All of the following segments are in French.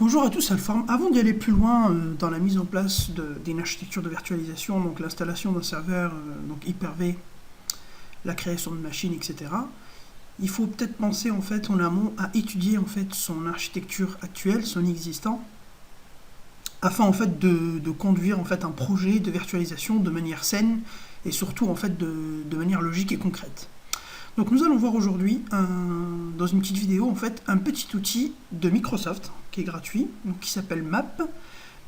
Bonjour à tous, Alform. Avant d'y aller plus loin dans la mise en place d'une architecture de virtualisation, donc l'installation d'un serveur donc Hyper-V, la création de machines, etc., il faut peut-être penser en fait en amont à étudier en fait son architecture actuelle, son existant, afin en fait de conduire en fait un projet de virtualisation de manière saine et surtout en fait de manière logique et concrète. Donc nous allons voir aujourd'hui, dans une petite vidéo, en fait, un petit outil de Microsoft qui est gratuit, donc qui s'appelle MAP,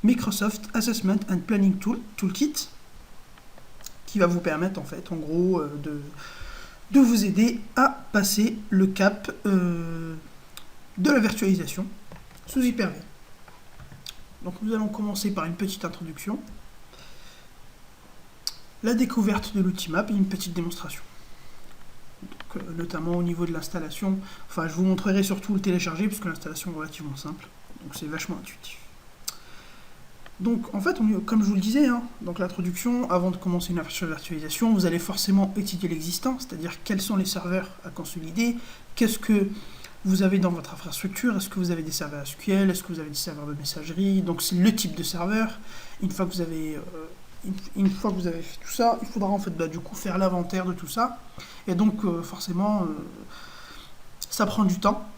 Microsoft Assessment and Planning Toolkit, qui va vous permettre, en fait, en gros, de vous aider à passer le cap de la virtualisation sous Hyper-V. Donc nous allons commencer par une petite introduction, la découverte de l'outil MAP et une petite démonstration. Donc, notamment au niveau de l'installation, enfin je vous montrerai surtout le télécharger puisque l'installation est relativement simple, donc c'est vachement intuitif. Donc en fait, comme je vous le disais, donc l'introduction, avant de commencer une virtualisation, vous allez forcément étudier l'existant, c'est-à-dire quels sont les serveurs à consolider, qu'est-ce que vous avez dans votre infrastructure, est-ce que vous avez des serveurs SQL, est-ce que vous avez des serveurs de messagerie, donc c'est le type de serveur. Une fois que vous avez fait tout ça, il faudra en fait du coup faire l'inventaire de tout ça. Et donc forcément, ça prend du temps.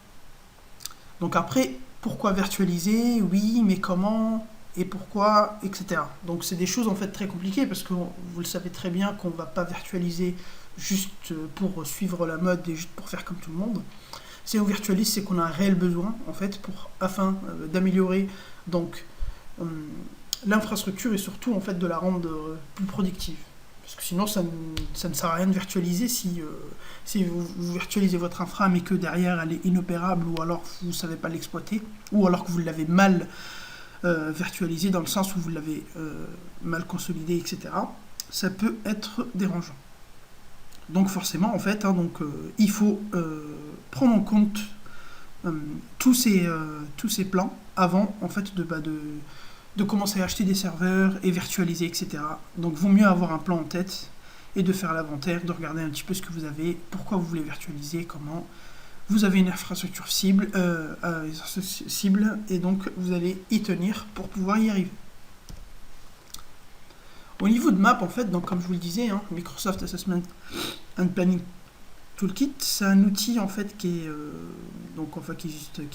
Donc après, pourquoi virtualiser? Oui, mais comment? Et pourquoi? Etc. Donc c'est des choses en fait très compliquées parce que vous le savez très bien qu'on ne va pas virtualiser juste pour suivre la mode et juste pour faire comme tout le monde. Si on virtualise, c'est qu'on a un réel besoin en fait afin d'améliorer donc l'infrastructure et surtout en fait de la rendre plus productive. Parce que sinon ça ne sert à rien de virtualiser si vous virtualisez votre infra mais que derrière elle est inopérable ou alors vous ne savez pas l'exploiter ou alors que vous l'avez mal virtualisé dans le sens où vous l'avez mal consolidé, etc. Ça peut être dérangeant. Donc forcément en fait, il faut prendre en compte tous ces plans avant en fait de commencer à acheter des serveurs et virtualiser, etc. Donc vaut mieux avoir un plan en tête et de faire l'inventaire, de regarder un petit peu ce que vous avez, pourquoi vous voulez virtualiser, comment. Vous avez une infrastructure cible, et donc vous allez y tenir pour pouvoir y arriver. Au niveau de MAP, en fait, donc comme je vous le disais, Microsoft Assessment and Planning Toolkit, c'est un outil en fait qui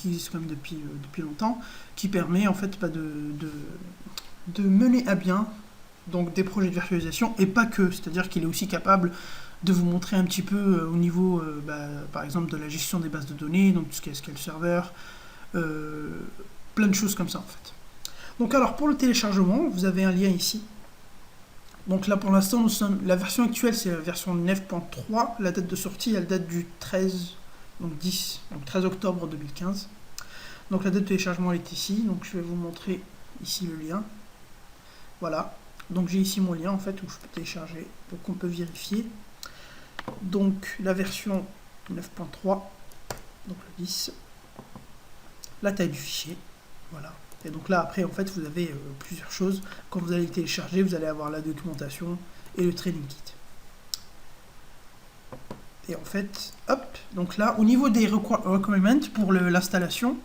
existe quand même depuis longtemps, qui permet en fait de mener à bien donc des projets de virtualisation et pas que, c'est-à-dire qu'il est aussi capable de vous montrer un petit peu au niveau par exemple de la gestion des bases de données, donc tout ce qui est SQL Server, plein de choses comme ça en fait. Donc alors pour le téléchargement, vous avez un lien ici. Donc là pour l'instant, la version actuelle c'est la version 9.3, la date de sortie elle date du 13 octobre 2015. Donc la date de téléchargement elle est ici, donc je vais vous montrer ici le lien. Voilà, donc j'ai ici mon lien en fait où je peux télécharger, donc on peut vérifier. Donc la version 9.3, donc le 10, la taille du fichier, voilà. Et donc là après en fait vous avez plusieurs choses. Quand vous allez le télécharger, vous allez avoir la documentation et le training kit. Et en fait, hop, donc là au niveau des requirements pour l'installation,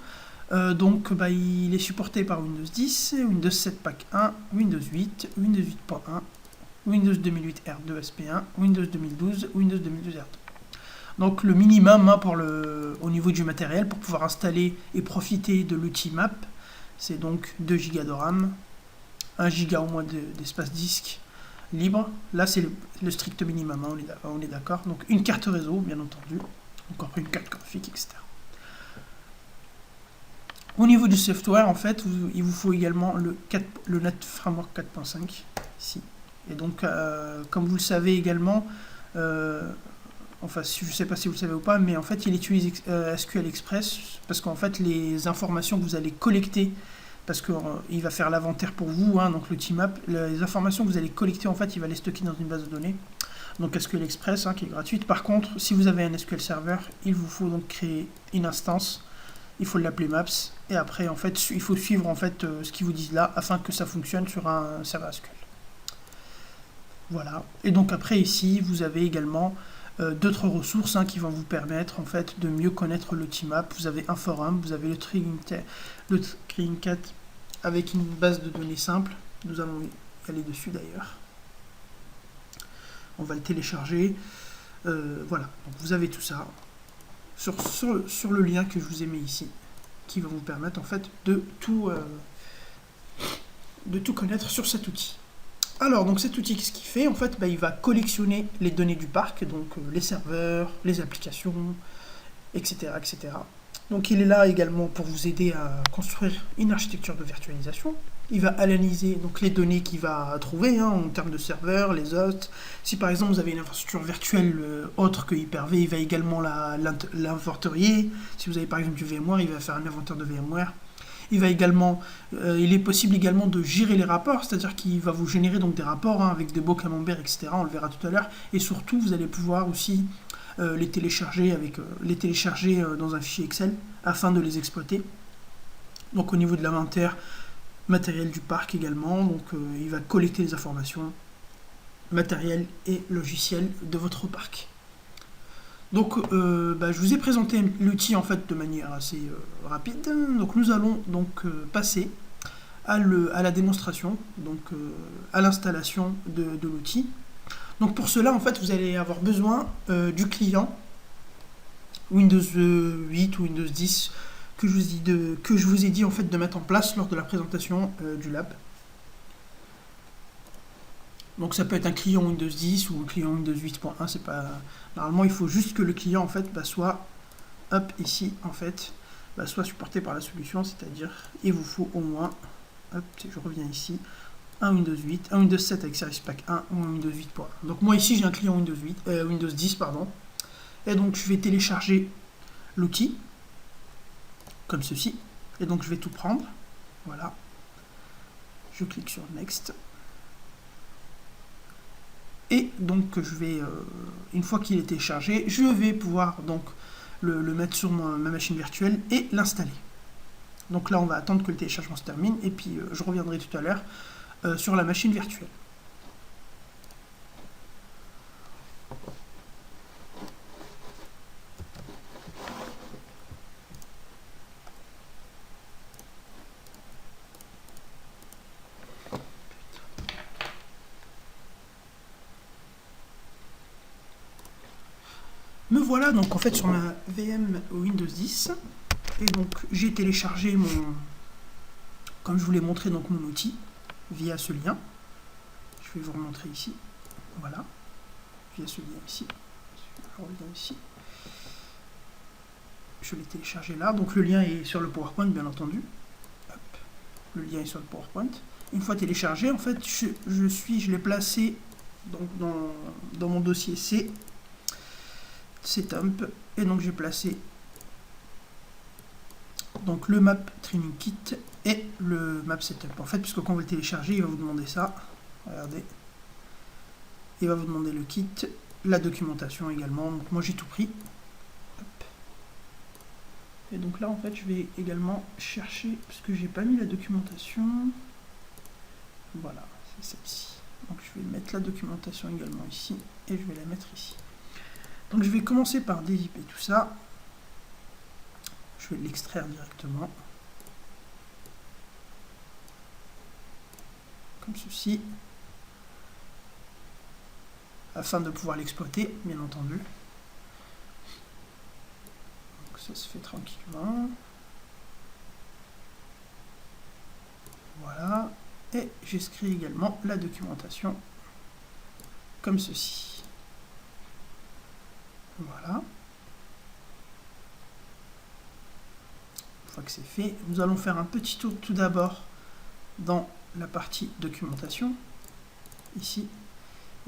il est supporté par Windows 10, Windows 7 Pack 1, Windows 8, Windows 8.1, Windows 2008 R2 SP1, Windows 2012, Windows 2012 R2. Donc le minimum au niveau du matériel pour pouvoir installer et profiter de l'outil MAP, c'est donc 2 Go de RAM, 1 Go au moins d'espace disque libre. Là c'est le strict minimum, on est d'accord. Donc une carte réseau bien entendu, encore une carte graphique, etc. Au niveau du software, en fait, il vous faut également le Net Framework 4.5 ici. Et donc, comme vous le savez également, je ne sais pas si vous le savez ou pas, mais en fait, il utilise SQL Express parce qu'en fait, les informations que vous allez collecter, parce qu'il va faire l'inventaire pour vous, donc le TMAP, les informations que vous allez collecter, en fait, il va les stocker dans une base de données. Donc SQL Express, qui est gratuite. Par contre, si vous avez un SQL Server, il vous faut donc créer une instance. Il faut l'appeler Maps. Et après, en fait, il faut suivre en fait ce qu'ils vous disent là, afin que ça fonctionne sur un serveur SQL. Voilà. Et donc après ici, vous avez également d'autres ressources qui vont vous permettre en fait de mieux connaître l'Ultimap. Vous avez un forum, vous avez le Trinket avec une base de données simple. Nous allons y aller dessus d'ailleurs. On va le télécharger. Voilà, donc vous avez tout ça sur le lien que je vous ai mis ici, qui va vous permettre en fait de tout connaître sur cet outil. Alors, donc cet outil, qu'est-ce qu'il fait? En fait, il va collectionner les données du parc, donc les serveurs, les applications, etc., etc. Donc il est là également pour vous aider à construire une architecture de virtualisation. Il va analyser donc les données qu'il va trouver en termes de serveurs, les hosts. Si par exemple vous avez une infrastructure virtuelle autre que Hyper-V, il va également l'inventorier. Si vous avez par exemple du VMware, il va faire un inventaire de VMware. Il va également, il est possible également de gérer les rapports, c'est-à-dire qu'il va vous générer donc des rapports avec des beaux camemberts, etc. On le verra tout à l'heure. Et surtout, vous allez pouvoir aussi les télécharger dans un fichier Excel afin de les exploiter. Donc au niveau de l'inventaire matériel du parc également, donc il va collecter les informations matérielles et logicielles de votre parc. Donc je vous ai présenté l'outil en fait de manière assez rapide. Donc nous allons donc passer à la démonstration, donc à l'installation de l'outil. Donc pour cela en fait vous allez avoir besoin du client Windows 8 ou Windows 10 que je vous ai dit en fait de mettre en place lors de la présentation du lab. Donc ça peut être un client Windows 10 ou un client Windows 8.1, c'est pas... Normalement il faut juste que le client en fait soit ici en fait soit supporté par la solution, c'est-à-dire il vous faut au moins, je reviens ici, un Windows 8, un Windows 7 avec Service Pack 1 ou un Windows 8.1. Donc moi ici j'ai un client Windows 10 pardon, et donc je vais télécharger l'outil comme ceci, et donc je vais tout prendre, voilà, je clique sur Next. Et donc je vais, une fois qu'il est téléchargé, je vais pouvoir donc le mettre sur ma machine virtuelle et l'installer. Donc là on va attendre que le téléchargement se termine et puis je reviendrai tout à l'heure sur la machine virtuelle. Me voilà donc en fait sur ma VM Windows 10 et donc j'ai téléchargé comme je vous l'ai montré, donc mon outil via ce lien. Je vais vous remontrer ici, voilà, via ce lien ici. Je reviens ici. Je l'ai téléchargé là, donc le lien est sur le PowerPoint bien entendu. Hop. Le lien est sur le PowerPoint. Une fois téléchargé, en fait, je l'ai placé donc dans mon dossier C. Setup, et donc j'ai placé donc le map training kit et le map setup en fait, puisque quand vous le téléchargez il va vous demander ça, regardez, il va vous demander le kit, la documentation également, donc moi j'ai tout pris. Hop. Et donc là en fait je vais également chercher, parce que j'ai pas mis la documentation, voilà, c'est celle-ci, donc je vais mettre la documentation également ici et je vais la mettre ici. Donc je vais commencer par dézipper tout ça. Je vais l'extraire directement. Comme ceci. Afin de pouvoir l'exploiter, bien entendu. Donc ça se fait tranquillement. Voilà. Et j'écris également la documentation. Comme ceci. Voilà. Une fois que c'est fait, nous allons faire un petit tour tout d'abord dans la partie documentation, ici.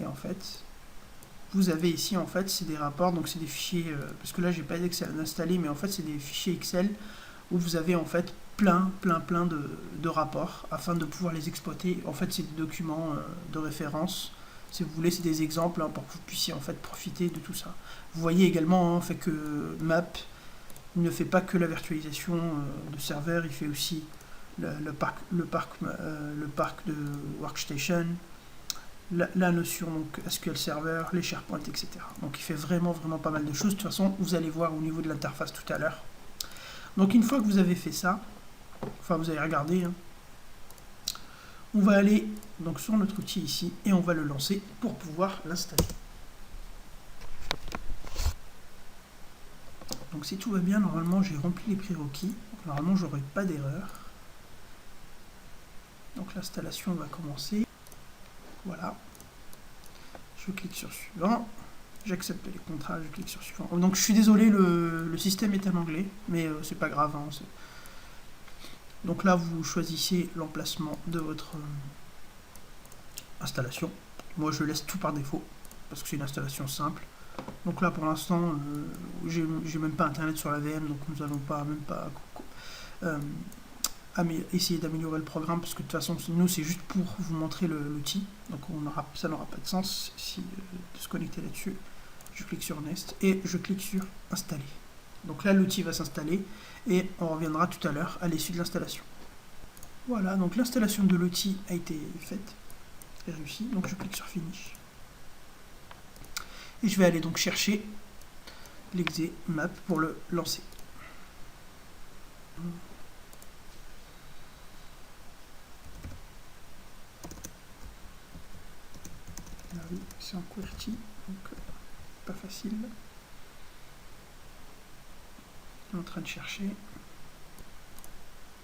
Et en fait, vous avez ici, en fait, c'est des rapports, donc c'est des fichiers, parce que là, j'ai pas d'Excel installé, mais en fait, c'est des fichiers Excel où vous avez, en fait, plein de rapports afin de pouvoir les exploiter. En fait, c'est des documents de référence. Si vous voulez, c'est des exemples pour que vous puissiez en fait profiter de tout ça. Vous voyez également fait que Map ne fait pas que la virtualisation de serveurs, il fait aussi le parc de Workstation, la notion donc SQL Server, les SharePoint, etc. Donc il fait vraiment pas mal de choses. De toute façon, vous allez voir au niveau de l'interface tout à l'heure. Donc une fois que vous avez fait ça, enfin vous avez regardé, hein, on va aller donc sur notre outil ici et on va le lancer pour pouvoir l'installer. Donc si tout va bien, normalement j'ai rempli les prérequis. Donc, normalement j'aurai pas d'erreur. Donc l'installation va commencer. Voilà. Je clique sur suivant. J'accepte les contrats, je clique sur suivant. Donc je suis désolé, le système est en anglais, mais c'est pas grave. Hein, donc là vous choisissez l'emplacement de votre installation. Moi je laisse tout par défaut, parce que c'est une installation simple. Donc là pour l'instant, j'ai même pas internet sur la VM, donc nous allons pas essayer d'améliorer le programme, parce que de toute façon nous c'est juste pour vous montrer l'outil, donc ça n'aura pas de sens si de se connecter là-dessus. Je clique sur Next et je clique sur Installer. Donc là l'outil va s'installer et on reviendra tout à l'heure à l'issue de l'installation. Voilà, donc l'installation de l'outil a été faite et réussie, donc je clique sur Finish. Et je vais aller donc chercher l'exe map pour le lancer. Ah oui, c'est en QWERTY, donc pas facile. On est en train de chercher.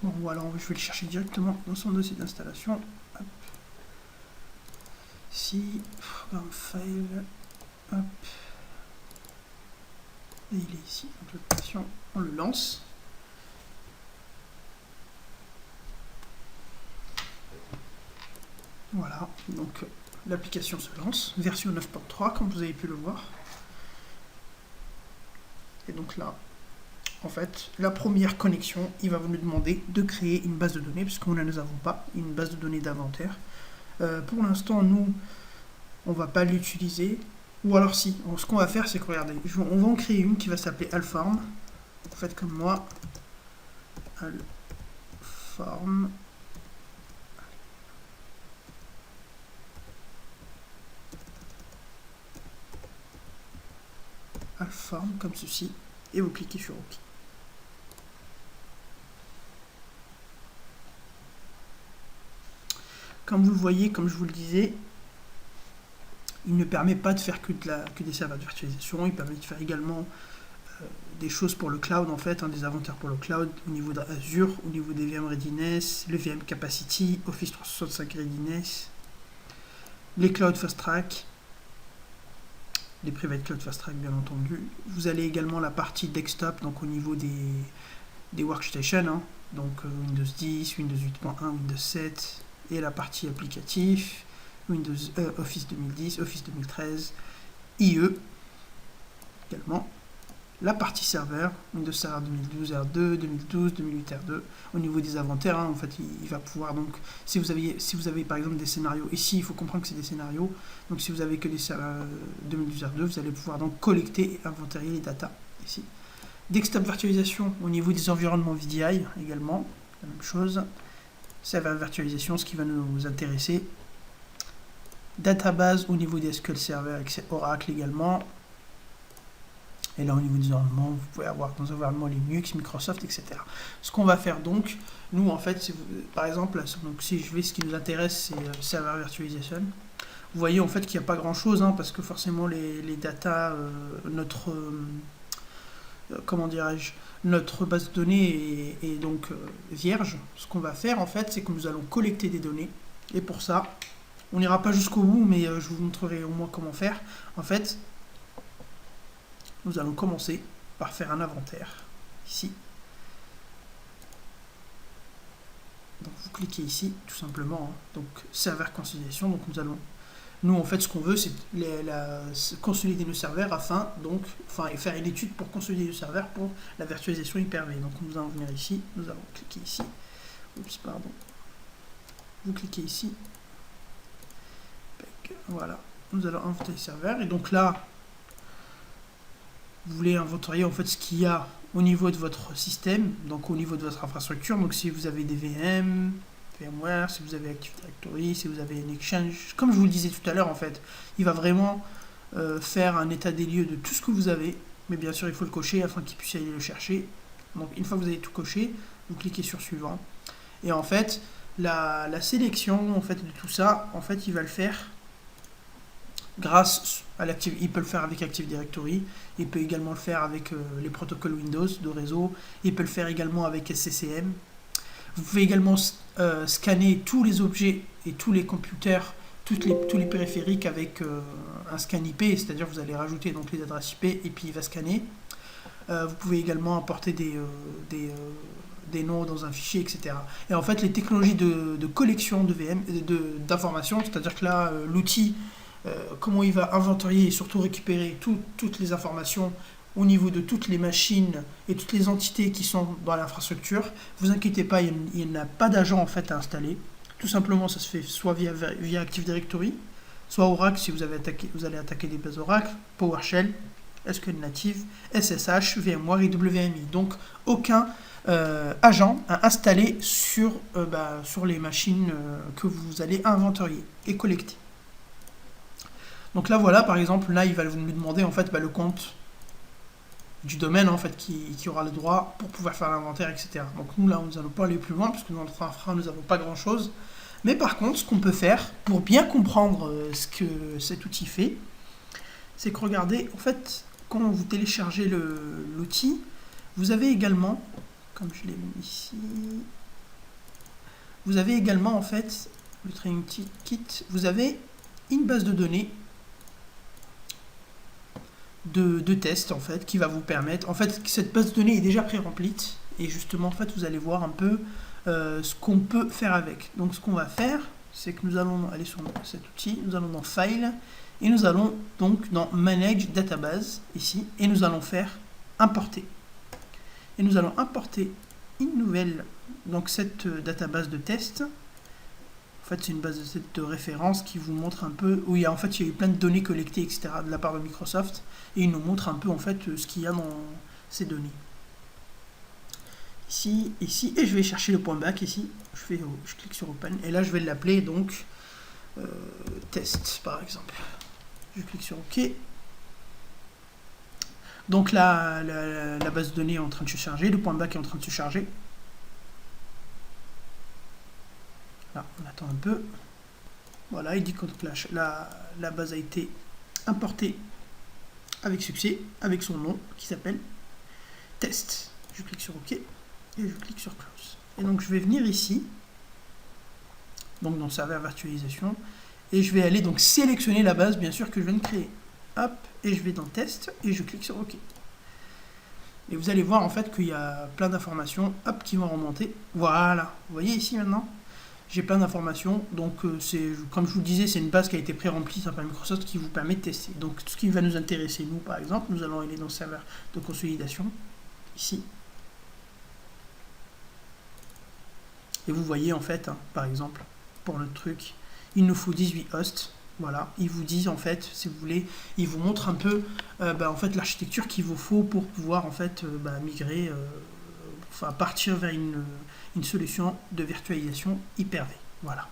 Bon voilà, je vais le chercher directement dans son dossier d'installation. Si, programme file, hop, et il est ici. Donc l'application, on le lance. Voilà, donc l'application se lance, version 9.3 comme vous avez pu le voir. Et donc là, en fait, la première connexion, il va nous demander de créer une base de données, puisque nous n'en avons pas, une base de données d'inventaire. Pour l'instant, nous, on ne va pas l'utiliser. Ou alors si, ce qu'on va faire, c'est que, regardez, on va en créer une qui va s'appeler Alform. Faites comme moi. Alform. Alform, comme ceci. Et vous cliquez sur OK. Comme vous le voyez, comme je vous le disais, il ne permet pas de faire que des serveurs de virtualisation, il permet de faire également des choses pour le cloud, en fait, des inventaires pour le cloud, au niveau d'Azure, au niveau des VM Readiness, le VM Capacity, Office 365 Readiness, les Cloud Fast Track, les Private Cloud Fast Track, bien entendu. Vous avez également la partie desktop, donc au niveau des workstations, donc Windows 10, Windows 8.1, Windows 7, et la partie applicatif, Office 2010, Office 2013, IE également, la partie serveur, Windows Server 2012 R2, 2012, 2008 R2, au niveau des inventaires, en fait il va pouvoir donc, si vous avez par exemple des scénarios, ici il faut comprendre que c'est des scénarios, donc si vous avez que des serveurs 2012 R2, vous allez pouvoir donc collecter et inventarier les datas ici. Desktop virtualisation au niveau des environnements VDI également, la même chose. Serveur virtualisation, ce qui va nous intéresser. Database au niveau des SQL Server, avec Oracle également. Et là, au niveau des environnements, vous pouvez avoir dans les environnements Linux, Microsoft, etc. Ce qu'on va faire donc, nous en fait, par exemple, donc, si je vais, ce qui nous intéresse, c'est Server Virtualization. Vous voyez en fait qu'il n'y a pas grand chose, parce que forcément les datas, comment dirais-je, notre base de données est donc vierge. Ce qu'on va faire en fait, c'est que nous allons collecter des données. Et pour ça, on n'ira pas jusqu'au bout, mais je vous montrerai au moins comment faire. En fait, nous allons commencer par faire un inventaire, ici. Donc vous cliquez ici, tout simplement. Donc serveur consolidation, donc nous en fait ce qu'on veut c'est consolider nos serveurs et faire une étude pour consolider le serveur pour la virtualisation Hyper-V. Donc nous allons venir ici, nous allons cliquer ici. Oups, pardon. Vous cliquez ici. Voilà, nous allons inventer le serveur. Et donc là, vous voulez inventarier en fait ce qu'il y a au niveau de votre système, donc au niveau de votre infrastructure. Donc si vous avez des VM, VMware, si vous avez Active Directory, si vous avez un Exchange. Comme je vous le disais tout à l'heure, en fait, il va vraiment faire un état des lieux de tout ce que vous avez. Mais bien sûr, il faut le cocher afin qu'il puisse aller le chercher. Donc, une fois que vous avez tout coché, vous cliquez sur Suivant. Et en fait, la sélection en fait, de tout ça, en fait, il va le faire grâce à l'Active. Il peut le faire avec Active Directory. Il peut également le faire avec les protocoles Windows de réseau. Il peut le faire également avec SCCM. Vous pouvez également scanner tous les objets et tous les computers, tous les périphériques avec un scan IP, c'est-à-dire que vous allez rajouter donc les adresses IP et puis il va scanner. Vous pouvez également apporter des noms dans un fichier, etc. Et en fait, les technologies de collection de VM, d'informations, c'est-à-dire que là, l'outil, comment il va inventorier et surtout récupérer toutes les informations au niveau de toutes les machines et toutes les entités qui sont dans l'infrastructure. Vous inquiétez pas, il n'y a pas d'agent en fait à installer. Tout simplement, ça se fait soit via Active Directory, soit Oracle si vous allez attaquer des bases Oracle, PowerShell, SQL Native, SSH, VMware et WMI. Donc aucun agent à installer sur les machines que vous allez inventorier et collecter. Donc là voilà, par exemple, là il va nous demander en fait le compte du domaine en fait qui aura le droit pour pouvoir faire l'inventaire, etc. Donc nous là nous n'allons pas aller plus loin parce que dans notre infra nous n'avons pas grand chose. Mais par contre ce qu'on peut faire pour bien comprendre ce que cet outil fait, c'est que regardez, en fait quand vous téléchargez l'outil, vous avez également, comme je l'ai mis ici, vous avez également en fait le training kit, vous avez une base de données de tests en fait qui va vous permettre, en fait cette base de données est déjà pré-remplie et justement en fait vous allez voir un peu ce qu'on peut faire avec. Donc ce qu'on va faire, c'est que nous allons aller sur cet outil, nous allons dans File et nous allons donc dans Manage Database ici et nous allons faire importer. Et nous allons importer une nouvelle, donc cette database de test. En fait, c'est une base de référence qui vous montre un peu, où il y a eu plein de données collectées, etc. de la part de Microsoft, et il nous montre un peu en fait ce qu'il y a dans ces données. Ici, et je vais chercher le point back ici. Je clique sur Open, et là je vais l'appeler donc test par exemple. Je clique sur OK. Donc là, la base de données est en train de se charger, le point back est en train de se charger. Là, on attend un peu. Voilà, il dit que la base a été importée avec succès, avec son nom qui s'appelle test. Je clique sur OK et je clique sur Close. Et donc je vais venir ici, donc dans serveur virtualisation, et je vais aller donc sélectionner la base, bien sûr, que je viens de créer. Hop, et je vais dans test et je clique sur OK. Et vous allez voir en fait qu'il y a plein d'informations, hop, qui vont remonter. Voilà, vous voyez ici maintenant, j'ai plein d'informations, donc c'est, comme je vous le disais, c'est une base qui a été pré-remplie par Microsoft qui vous permet de tester. Donc ce qui va nous intéresser, nous par exemple, nous allons aller dans le serveur de consolidation, ici. Et vous voyez en fait, par exemple, pour notre truc, il nous faut 18 hosts. Voilà, ils vous disent en fait, si vous voulez, ils vous montrent un peu en fait l'architecture qu'il vous faut pour pouvoir en fait migrer, partir vers une solution de virtualisation Hyper-V. Voilà.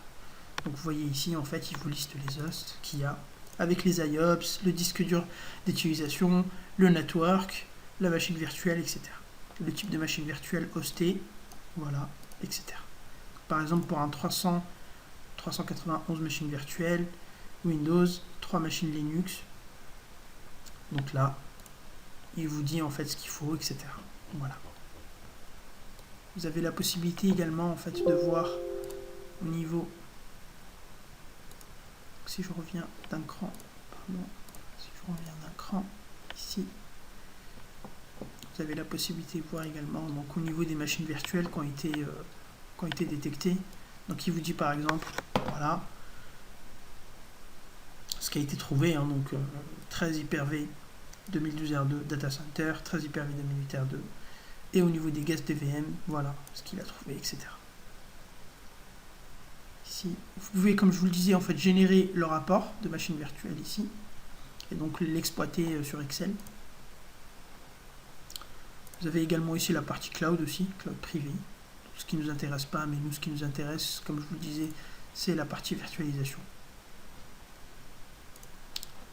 Donc vous voyez ici en fait, ils vous listent les hosts qu'il y a avec les IOPS, le disque dur d'utilisation, le network, la machine virtuelle, etc. Le type de machine virtuelle hostée, voilà, etc. Par exemple pour un 391 machines virtuelles, Windows, 3 machines Linux. Donc là, il vous dit en fait ce qu'il faut, etc. Voilà. Vous avez la possibilité également en fait de voir au niveau, si je reviens d'un cran, ici, vous avez la possibilité de voir également donc au niveau des machines virtuelles qui ont été détectées. Donc il vous dit par exemple, voilà, ce qui a été trouvé, hein, donc 13 Hyper-V 2012 R2 Data Center, 13 Hyper-V 2008 R2, et au niveau des gaz TVM, voilà ce qu'il a trouvé, etc. Ici, vous pouvez, comme je vous le disais, en fait, générer le rapport de machine virtuelle ici, et donc l'exploiter sur Excel. Vous avez également ici la partie cloud aussi, cloud privé. ce qui ne nous intéresse pas, mais nous, ce qui nous intéresse, comme je vous le disais, c'est la partie virtualisation.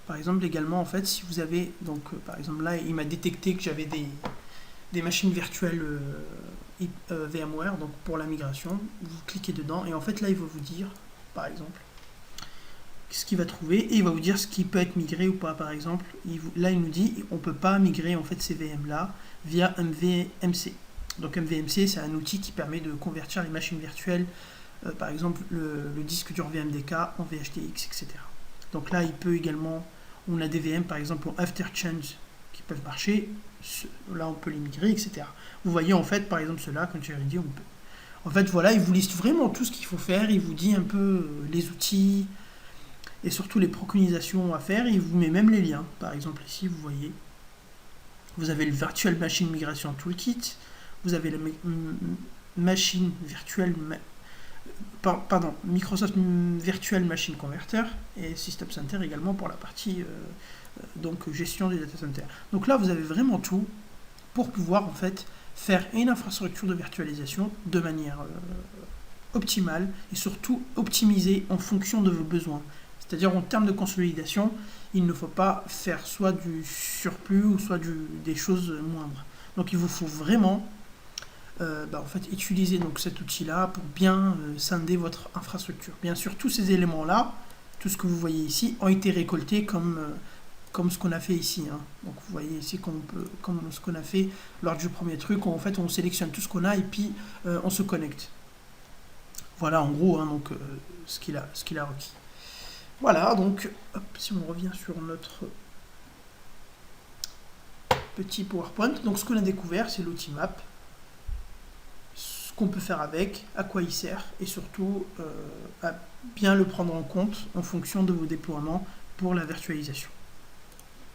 Par exemple, également, en fait, si vous avez, donc, par exemple, là, il m'a détecté que j'avais des machines virtuelles VMware, donc pour la migration, vous cliquez dedans, et en fait, là, il va vous dire, par exemple, ce qu'il va trouver, et il va vous dire ce qui peut être migré ou pas. Par exemple, là, il nous dit, on ne peut pas migrer, en fait, ces VM-là via MVMC. Donc, MVMC, c'est un outil qui permet de convertir les machines virtuelles, par exemple, le disque dur VMDK en VHDX, etc. Donc là, il peut également, on a des VM par exemple en After Change qui peuvent marcher, là on peut les migrer, etc. Vous voyez en fait, par exemple ceux-là, quand j'ai dit, on peut. En fait, voilà, il vous liste vraiment tout ce qu'il faut faire, il vous dit un peu les outils et surtout les préconisations à faire, et il vous met même les liens. Par exemple ici, vous voyez, vous avez le Virtual Machine Migration Toolkit, vous avez la machine virtuelle Microsoft Virtual Machine Converter et System Center également pour la partie donc gestion des data centers. Donc là, vous avez vraiment tout pour pouvoir en fait faire une infrastructure de virtualisation de manière optimale et surtout optimisée en fonction de vos besoins. C'est-à-dire en termes de consolidation, il ne faut pas faire soit du surplus ou soit des choses moindres. Donc il vous faut vraiment en fait, utiliser donc cet outil-là pour bien scinder votre infrastructure. Bien sûr, tous ces éléments-là, tout ce que vous voyez ici, ont été récoltés comme ce qu'on a fait ici. Hein. Donc vous voyez ici comme ce qu'on a fait lors du premier truc, où, en fait on sélectionne tout ce qu'on a et puis on se connecte. Voilà en gros hein, donc, ce qu'il a requis. Voilà, donc hop, si on revient sur notre petit PowerPoint, donc ce qu'on a découvert, c'est l'outil Map, qu'on peut faire avec, à quoi il sert, et surtout à bien le prendre en compte en fonction de vos déploiements pour la virtualisation.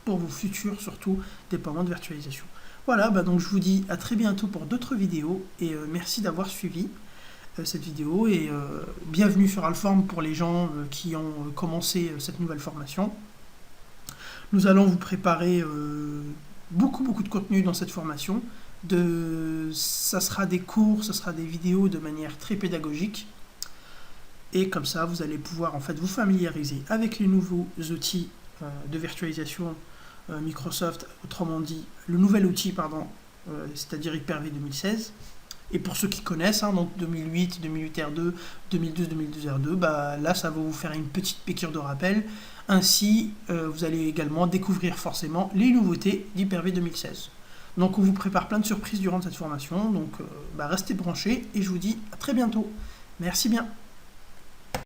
Pour vos futurs, surtout, déploiements de virtualisation. Voilà, donc je vous dis à très bientôt pour d'autres vidéos, et merci d'avoir suivi cette vidéo, et bienvenue sur Alform pour les gens qui ont commencé cette nouvelle formation. Nous allons vous préparer beaucoup de contenu dans cette formation. Ça sera des cours, ça sera des vidéos de manière très pédagogique, et comme ça vous allez pouvoir en fait vous familiariser avec les nouveaux outils de virtualisation Microsoft, autrement dit le nouvel outil c'est-à-dire Hyper-V 2016, et pour ceux qui connaissent donc 2008, 2008 R2, 2012, 2012 R2, là ça va vous faire une petite piqûre de rappel. Ainsi vous allez également découvrir forcément les nouveautés d'Hyper-V 2016. Donc on vous prépare plein de surprises durant cette formation, donc restez branchés et je vous dis à très bientôt. Merci bien.